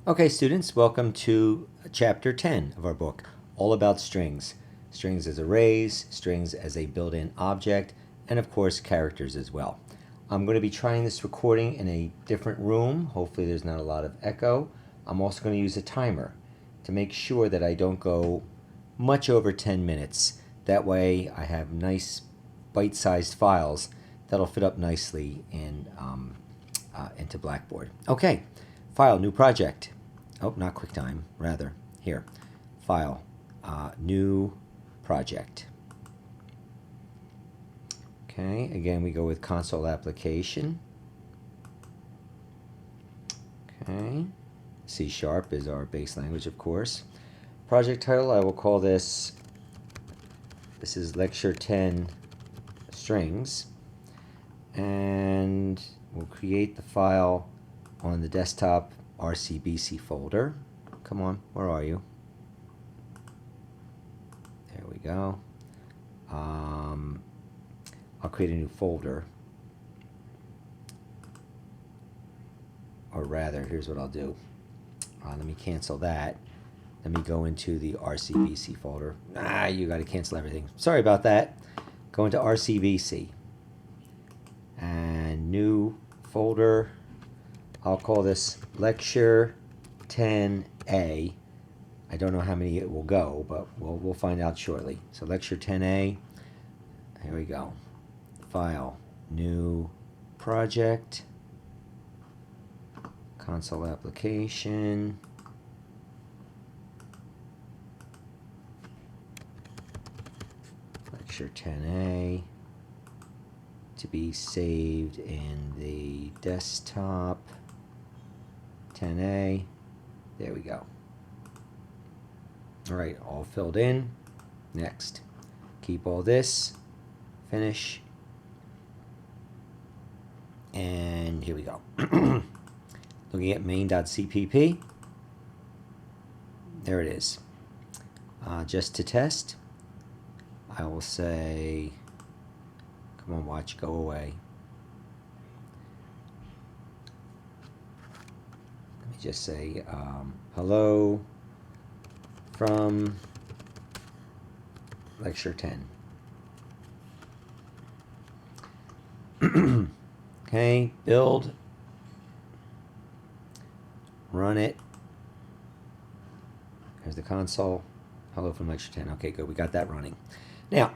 Okay, students, welcome to Chapter 10 of our book, all about strings. Strings as arrays, strings as a built-in object, and of course, characters as well. I'm going to be trying this recording in a different room. Hopefully there's not a lot of echo. I'm also going to use a timer to make sure that I don't go much over 10 minutes. That way I have nice bite-sized files that'll fit up nicely into Blackboard. Okay, file, new project. Oh, not QuickTime, rather. Here, file, new project. Okay, again, we go with console application. Okay, C# is our base language, of course. Project title, I will call this is Lecture 10 strings. And we'll create the file on the desktop RCBC folder. Come on, where are you? There we go. I'll create a new folder. Or rather, here's what I'll do. Let me cancel that. Let me go into the RCBC folder. You got to cancel everything. Sorry about that. Go into RCBC. And new folder. I'll call this Lecture10a. I don't know how many it will go, but we'll find out shortly. So Lecture10a. Here we go. File, new project, console application, Lecture10a, to be saved in the desktop 10a. There we go. All right, all filled in. Next, keep all this, finish, and here we go. Looking at main.cpp. There it is. Just to test, I will say, come on, watch, go away. Let me just say, hello from Lecture 10. Okay, build, run it. There's the console. Hello from Lecture 10. Okay, good. We got that running. Now,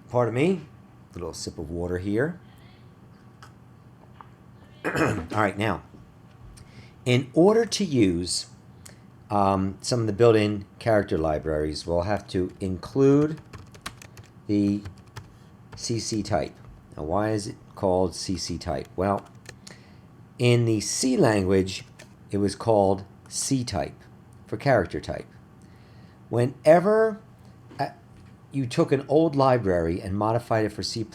pardon me, a little sip of water here. All right, now, in order to use some of the built-in character libraries, we'll have to include the CC type. Now, why is it called CC type? Well, in the C language, it was called C type for character type. Whenever you took an old library and modified it for C++,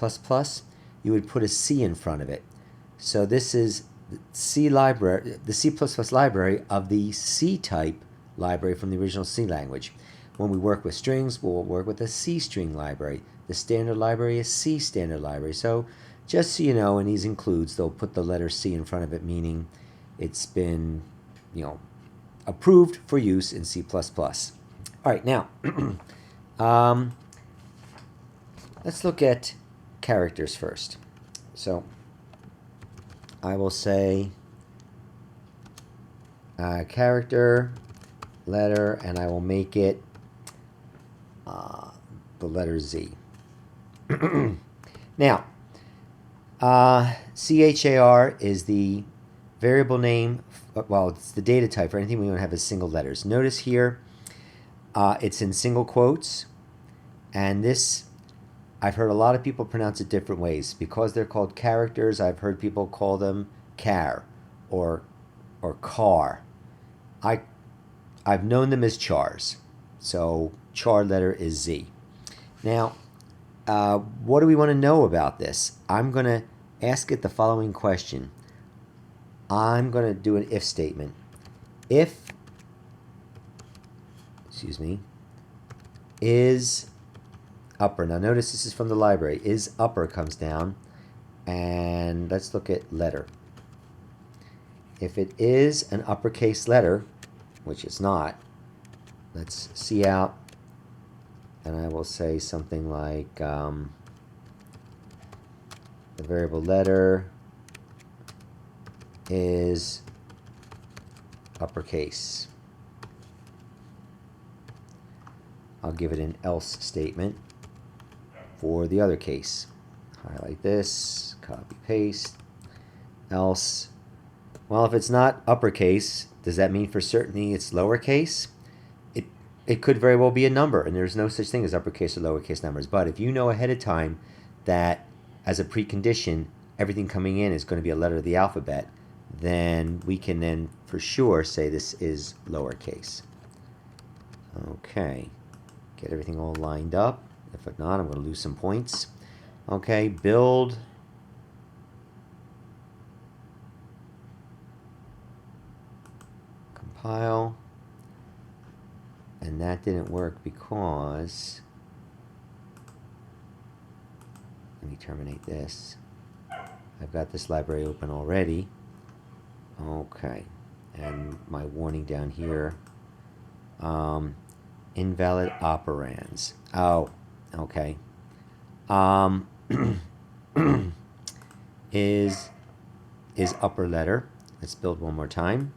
you would put a C in front of it. So this is the C library, the C++ library of the C type library from the original C language. When we work with strings, we'll work with a C string library. The standard library is C standard library. So just so you know, in these includes, they'll put the letter C in front of it, meaning it's been, approved for use in C++. All right, now, let's look at characters first. So I will say character, letter, and I will make it the letter Z. Now, char is the variable name, well, it's the data type for anything we want to have as single letters. Notice here, it's in single quotes, and this, I've heard a lot of people pronounce it different ways. Because they're called characters, I've heard people call them char or car. I've known them as chars. So char letter is Z. Now, what do we want to know about this? I'm going to ask it the following question. I'm going to do an if statement. If, is upper. Now notice this is from the library. Is upper comes down. And let's look at letter. If it is an uppercase letter, which it's not, let's see out, and I will say something like the variable letter is uppercase. I'll give it an else statement for the other case. Highlight this, copy, paste, else. Well, if it's not uppercase, does that mean for certainty it's lowercase? It could very well be a number, and there's no such thing as uppercase or lowercase numbers. But if you know ahead of time that as a precondition, everything coming in is going to be a letter of the alphabet, then we can then for sure say this is lowercase. Okay, get everything all lined up. If not, I'm going to lose some points. Okay, build. Compile. And that didn't work because, let me terminate this. I've got this library open already. Okay, and my warning down here, invalid operands. Oh, okay. Is upper letter. Let's build one more time.